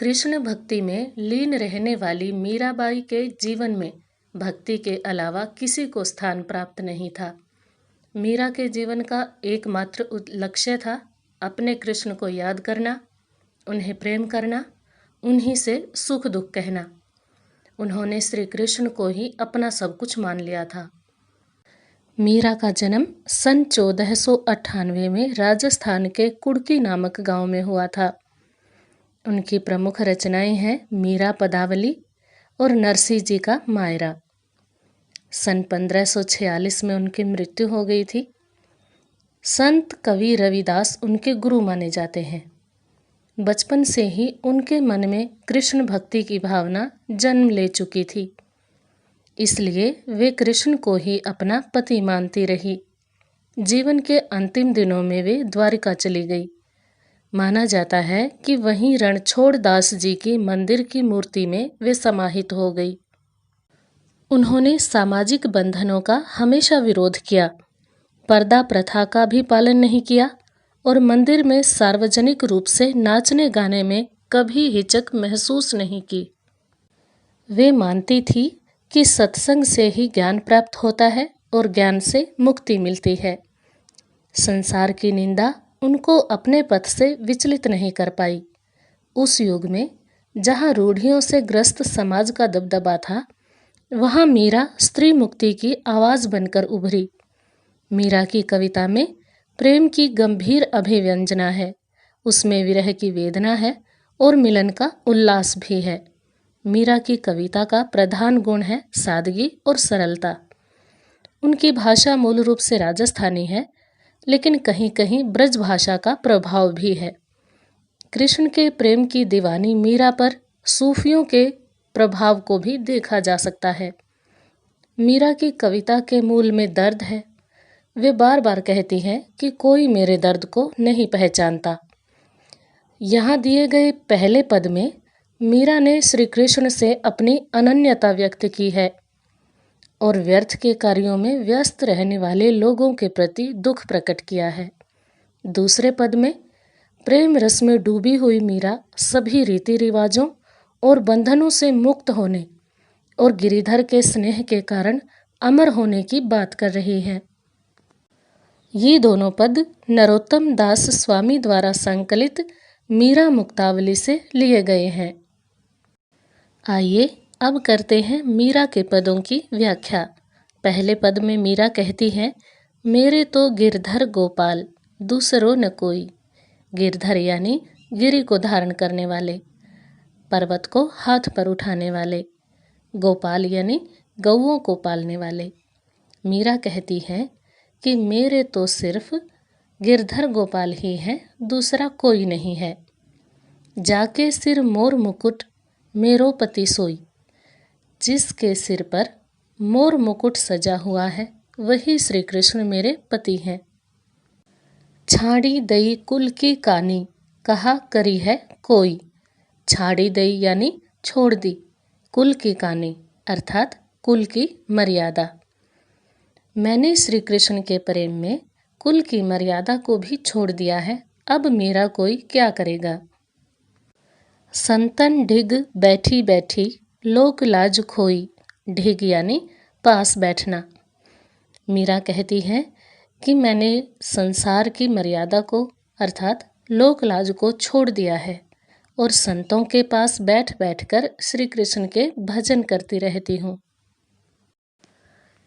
कृष्ण भक्ति में लीन रहने वाली मीराबाई के जीवन में भक्ति के अलावा किसी को स्थान प्राप्त नहीं था। मीरा के जीवन का एकमात्र लक्ष्य था अपने कृष्ण को याद करना, उन्हें प्रेम करना, उन्हीं से सुख दुख कहना। उन्होंने श्री कृष्ण को ही अपना सब कुछ मान लिया था। मीरा का जन्म सन 1498 में राजस्थान के कुड़की नामक गांव में हुआ था। उनकी प्रमुख रचनाएं हैं मीरा पदावली और नरसी जी का मायरा। सन 1546 में उनकी मृत्यु हो गई थी। संत कवि रविदास उनके गुरु माने जाते हैं। बचपन से ही उनके मन में कृष्ण भक्ति की भावना जन्म ले चुकी थी, इसलिए वे कृष्ण को ही अपना पति मानती रही। जीवन के अंतिम दिनों में वे द्वारिका चली गई। माना जाता है कि वहीं रणछोड़ दास जी की मंदिर की मूर्ति में वे समाहित हो गई। उन्होंने सामाजिक बंधनों का हमेशा विरोध किया, पर्दा प्रथा का भी पालन नहीं किया और मंदिर में सार्वजनिक रूप से नाचने गाने में कभी हिचक महसूस नहीं की। वे मानती थी कि सत्संग से ही ज्ञान प्राप्त होता है और ज्ञान से मुक्ति मिलती है। संसार की निंदा उनको अपने पथ से विचलित नहीं कर पाई। उस युग में जहाँ रूढ़ियों से ग्रस्त समाज का दबदबा था, वहाँ मीरा स्त्री मुक्ति की आवाज़ बनकर उभरी। मीरा की कविता में प्रेम की गंभीर अभिव्यंजना है, उसमें विरह की वेदना है और मिलन का उल्लास भी है। मीरा की कविता का प्रधान गुण है सादगी और सरलता। उनकी भाषा मूल रूप से राजस्थानी है, लेकिन कहीं कहीं ब्रज भाषा का प्रभाव भी है। कृष्ण के प्रेम की दीवानी मीरा पर सूफियों के प्रभाव को भी देखा जा सकता है। मीरा की कविता के मूल में दर्द है। वे बार बार कहती हैं कि कोई मेरे दर्द को नहीं पहचानता। यहाँ दिए गए पहले पद में मीरा ने श्री कृष्ण से अपनी अनन्यता व्यक्त की है और व्यर्थ के कार्यों में व्यस्त रहने वाले लोगों के प्रति दुख प्रकट किया है। दूसरे पद में प्रेम रस में डूबी हुई मीरा सभी रीति रिवाजों और बंधनों से मुक्त होने और गिरिधर के स्नेह के कारण अमर होने की बात कर रही है। ये दोनों पद नरोत्तम दास स्वामी द्वारा संकलित मीरा मुक्तावली से लिए गए हैं। आइए अब करते हैं मीरा के पदों की व्याख्या। पहले पद में मीरा कहती है, मेरे तो गिरधर गोपाल दूसरो न कोई। गिरधर यानी गिरि को धारण करने वाले, पर्वत को हाथ पर उठाने वाले, गोपाल यानी गौओं को पालने वाले। मीरा कहती है कि मेरे तो सिर्फ गिरधर गोपाल ही हैं, दूसरा कोई नहीं है। जाके सिर मोर मुकुट मेरो पति सोई। जिसके सिर पर मोर मुकुट सजा हुआ है वही श्री कृष्ण मेरे पति हैं। छाड़ी दई कुल की कानी कहा करी है कोई। छाड़ी दई यानी छोड़ दी, कुल की कानी अर्थात कुल की मर्यादा। मैंने श्री कृष्ण के प्रेम में कुल की मर्यादा को भी छोड़ दिया है, अब मेरा कोई क्या करेगा। संतन ढिग बैठी बैठी लोक लाज खोई। ढिग यानी पास बैठना। मीरा कहती है कि मैंने संसार की मर्यादा को अर्थात लोक लाज को छोड़ दिया है और संतों के पास बैठ बैठकर श्री कृष्ण के भजन करती रहती हूँ।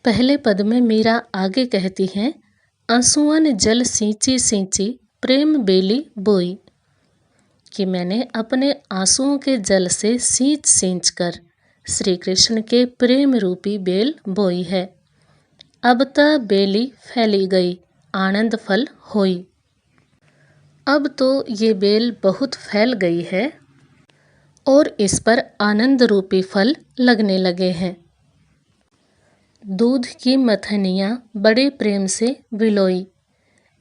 पहले पद में मीरा आगे कहती हैं, आंसुअन जल सींची सींची प्रेम बेली बोई। कि मैंने अपने आंसुओं के जल से सींच सींच कर श्री कृष्ण के प्रेम रूपी बेल बोई है। अब त बेली फैली गई आनंद फल होई। अब तो ये बेल बहुत फैल गई है और इस पर आनंद रूपी फल लगने लगे हैं। दूध की मथनियाँ बड़े प्रेम से बिलोई।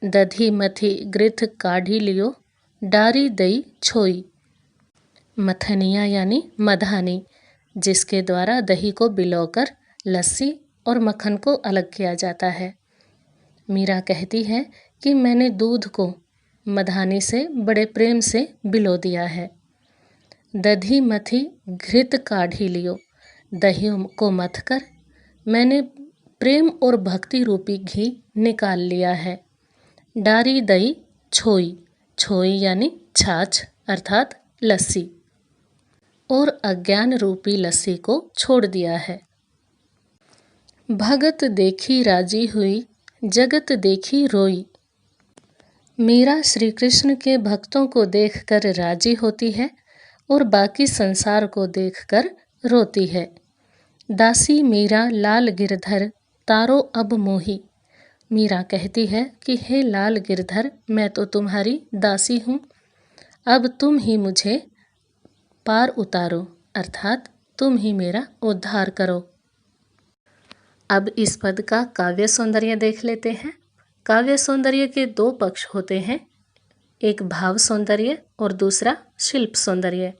दधी मथी गृथ काढ़ी लियो डारी दई छोई। मथनिया यानी मधानी, जिसके द्वारा दही को बिलोकर लस्सी और मक्खन को अलग किया जाता है। मीरा कहती है कि मैंने दूध को मधानी से बड़े प्रेम से बिलो दिया है। दधी मथी घृत काढ़ी लियो, दही को मथ कर मैंने प्रेम और भक्ति रूपी घी निकाल लिया है। डारी दई छोई, छोई यानी छाछ अर्थात लस्सी, और अज्ञान रूपी लस्सी को छोड़ दिया है। भगत देखी राजी हुई, जगत देखी रोई। मीरा श्री कृष्ण के भक्तों को देखकर राजी होती है और बाकी संसार को देखकर रोती है। दासी मीरा लाल गिरधर तारो अब मोही। मीरा कहती है कि हे लाल गिरधर, मैं तो तुम्हारी दासी हूँ, अब तुम ही मुझे पार उतारो, अर्थात तुम ही मेरा उद्धार करो। अब इस पद का काव्य सौंदर्य देख लेते हैं। काव्य सौंदर्य के दो पक्ष होते हैं, एक भाव सौंदर्य और दूसरा शिल्प सौंदर्य।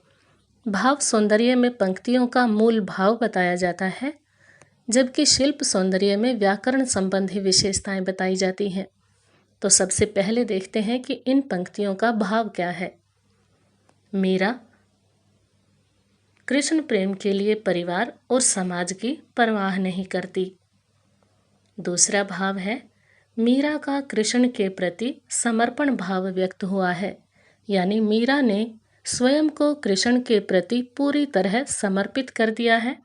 भाव सौंदर्य में पंक्तियों का मूल भाव बताया जाता है, जबकि शिल्प सौंदर्य में व्याकरण संबंधी विशेषताएं बताई जाती हैं। तो सबसे पहले देखते हैं कि इन पंक्तियों का भाव क्या है। मीरा कृष्ण प्रेम के लिए परिवार और समाज की परवाह नहीं करती। दूसरा भाव है, मीरा का कृष्ण के प्रति समर्पण भाव व्यक्त हुआ है, यानी मीरा ने स्वयं को कृष्ण के प्रति पूरी तरह समर्पित कर दिया है।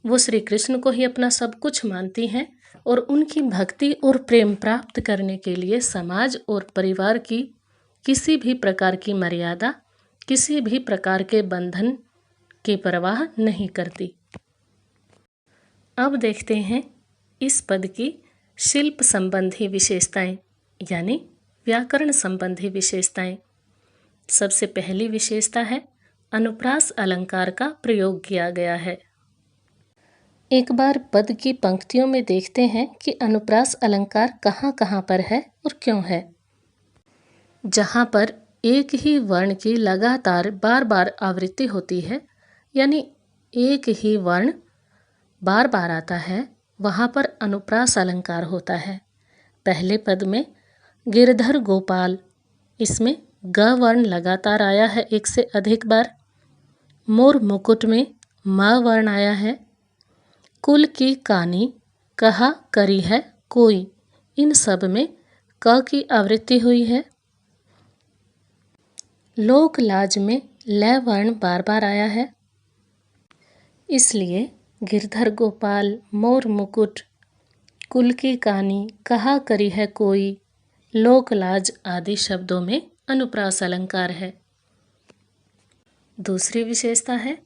वो श्री कृष्ण को ही अपना सब कुछ मानती हैं और उनकी भक्ति और प्रेम प्राप्त करने के लिए समाज और परिवार की किसी भी प्रकार की मर्यादा, किसी भी प्रकार के बंधन की परवाह नहीं करती। अब देखते हैं इस पद की शिल्प संबंधी विशेषताएं, यानी व्याकरण संबंधी विशेषताएं। सबसे पहली विशेषता है, अनुप्रास अलंकार का प्रयोग किया गया है। एक बार पद की पंक्तियों में देखते हैं कि अनुप्रास अलंकार कहाँ कहाँ पर है और क्यों है। जहाँ पर एक ही वर्ण की लगातार बार बार आवृत्ति होती है, यानी एक ही वर्ण बार बार आता है, वहाँ पर अनुप्रास अलंकार होता है। पहले पद में गिरधर गोपाल, इसमें ग वर्ण लगातार आया है एक से अधिक बार। मोर मुकुट में म वर्ण आया है। कुल की कानी, कहा करी है कोई, इन सब में क की आवृत्ति हुई है। लोक लाज में ल वर्ण बार बार आया है, इसलिए गिरधर गोपाल, मोर मुकुट, कुल की कानी, कहा करी है कोई, लोक लाज आदि शब्दों में अनुप्रास अलंकार है। दूसरी विशेषता है,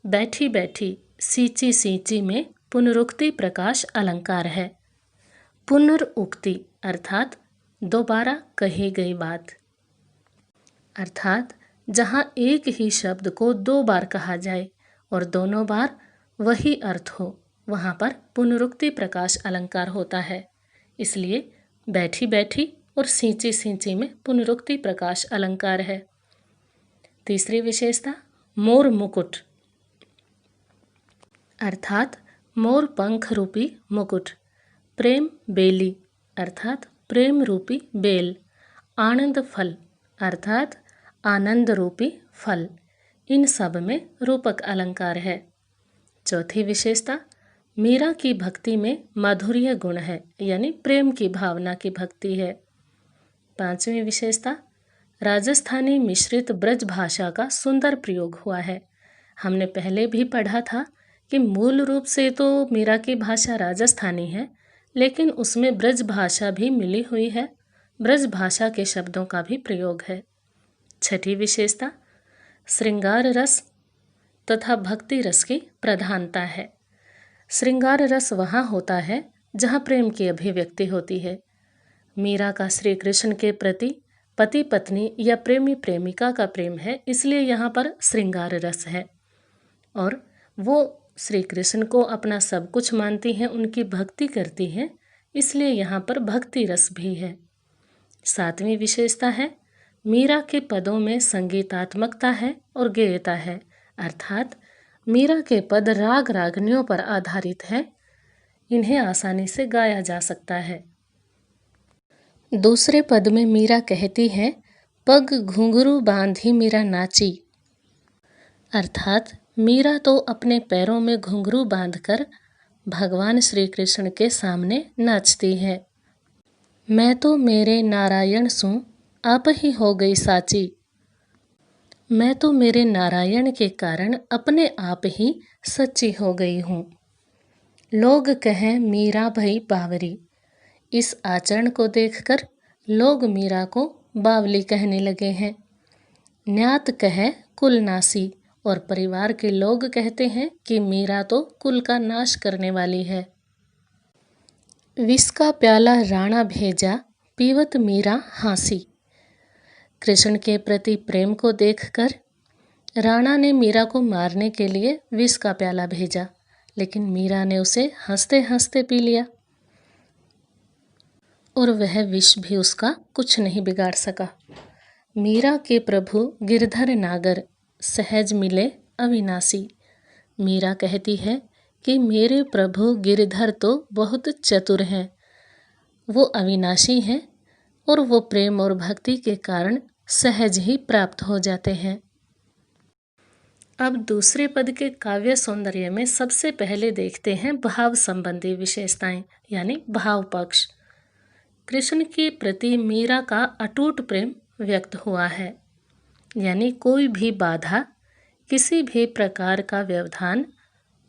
बैठी बैठी सींची सींची में पुनरुक्ति प्रकाश अलंकार है। पुनरुक्ति अर्थात दोबारा कही गई बात, अर्थात जहाँ एक ही शब्द को दो बार कहा जाए और दोनों बार वही अर्थ हो, वहाँ पर पुनरुक्ति प्रकाश अलंकार होता है। इसलिए बैठी बैठी और सींची सींची में पुनरुक्ति प्रकाश अलंकार है। तीसरी विशेषता, मोर मुकुट अर्थात मोर पंख रूपी मुकुट। प्रेम बेली अर्थात प्रेम रूपी बेल। आनंद फल अर्थात आनंद रूपी फल, इन सब में रूपक अलंकार है। चौथी विशेषता, मीरा की भक्ति में माधुर्य गुण है, यानी प्रेम की भावना की भक्ति है। पांचवी विशेषता, राजस्थानी मिश्रित ब्रज भाषा का सुंदर प्रयोग हुआ है। हमने पहले भी पढ़ा था कि मूल रूप से तो मीरा की भाषा राजस्थानी है, लेकिन उसमें ब्रज भाषा भी मिली हुई है, ब्रज भाषा के शब्दों का भी प्रयोग है। छठी विशेषता, श्रृंगार रस तथा भक्ति रस की प्रधानता है। श्रृंगार रस वहाँ होता है जहाँ प्रेम की अभिव्यक्ति होती है। मीरा का श्री कृष्ण के प्रति पति पत्नी या प्रेमी प्रेमिका का प्रेम है, इसलिए यहाँ पर श्रृंगार रस है, और वो श्री कृष्ण को अपना सब कुछ मानती हैं, उनकी भक्ति करती हैं, इसलिए यहाँ पर भक्ति रस भी है। सातवीं विशेषता है, मीरा के पदों में संगीतात्मकता है और गेयता है, अर्थात मीरा के पद राग रागनियों पर आधारित हैं, इन्हें आसानी से गाया जा सकता है। दूसरे पद में मीरा कहती है, पग घुंघरू बांधी मीरा नाची। अर्थात मीरा तो अपने पैरों में घुंघरू बांधकर भगवान श्री कृष्ण के सामने नाचती है। मैं तो मेरे नारायण सूं, आप ही हो गई साची। मैं तो मेरे नारायण के कारण अपने आप ही सच्ची हो गई हूँ। लोग कहें मीरा भई बावरी। इस आचरण को देखकर लोग मीरा को बावली कहने लगे हैं। न्यात कहे कुलनासी, और परिवार के लोग कहते हैं कि मीरा तो कुल का नाश करने वाली है। विष का प्याला राणा भेजा, पीवत मीरा हांसी। कृष्ण के प्रति प्रेम को देखकर राणा ने मीरा को मारने के लिए विष का प्याला भेजा, लेकिन मीरा ने उसे हंसते हंसते पी लिया और वह विष भी उसका कुछ नहीं बिगाड़ सका। मीरा के प्रभु गिरधर नागर, सहज मिले अविनाशी। मीरा कहती है कि मेरे प्रभु गिरधर तो बहुत चतुर हैं, वो अविनाशी हैं और वो प्रेम और भक्ति के कारण सहज ही प्राप्त हो जाते हैं। अब दूसरे पद के काव्य सौंदर्य में सबसे पहले देखते हैं भाव संबंधी विशेषताएं, यानी भाव पक्ष। कृष्ण के प्रति मीरा का अटूट प्रेम व्यक्त हुआ है, यानी कोई भी बाधा, किसी भी प्रकार का व्यवधान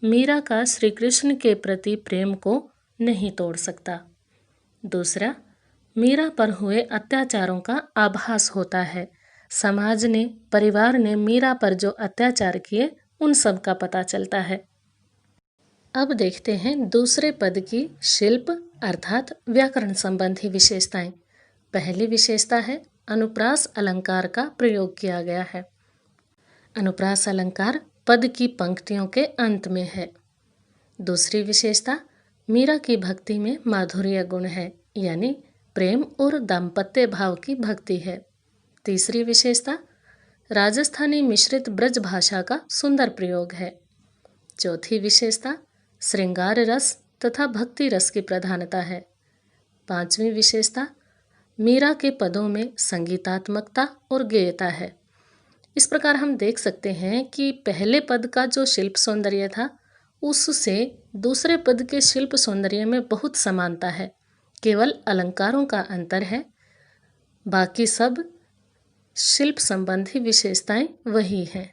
मीरा का श्री कृष्ण के प्रति प्रेम को नहीं तोड़ सकता। दूसरा, मीरा पर हुए अत्याचारों का आभास होता है। समाज ने, परिवार ने मीरा पर जो अत्याचार किए उन सब का पता चलता है। अब देखते हैं दूसरे पद की शिल्प अर्थात व्याकरण संबंधी विशेषताएं। पहली विशेषता है अनुप्रास अलंकार का प्रयोग किया गया है। अनुप्रास अलंकार पद की पंक्तियों के अंत में है। दूसरी विशेषता, मीरा की भक्ति में माधुर्य गुण है, यानी प्रेम और दाम्पत्य भाव की भक्ति है। तीसरी विशेषता, राजस्थानी मिश्रित ब्रज भाषा का सुंदर प्रयोग है। चौथी विशेषता, श्रृंगार रस तथा भक्ति रस की प्रधानता है। पांचवी विशेषता, मीरा के पदों में संगीतात्मकता और गेयता है। इस प्रकार हम देख सकते हैं कि पहले पद का जो शिल्प सौंदर्य था उससे दूसरे पद के शिल्प सौंदर्य में बहुत समानता है, केवल अलंकारों का अंतर है। बाकी सब शिल्प संबंधी विशेषताएं वही हैं।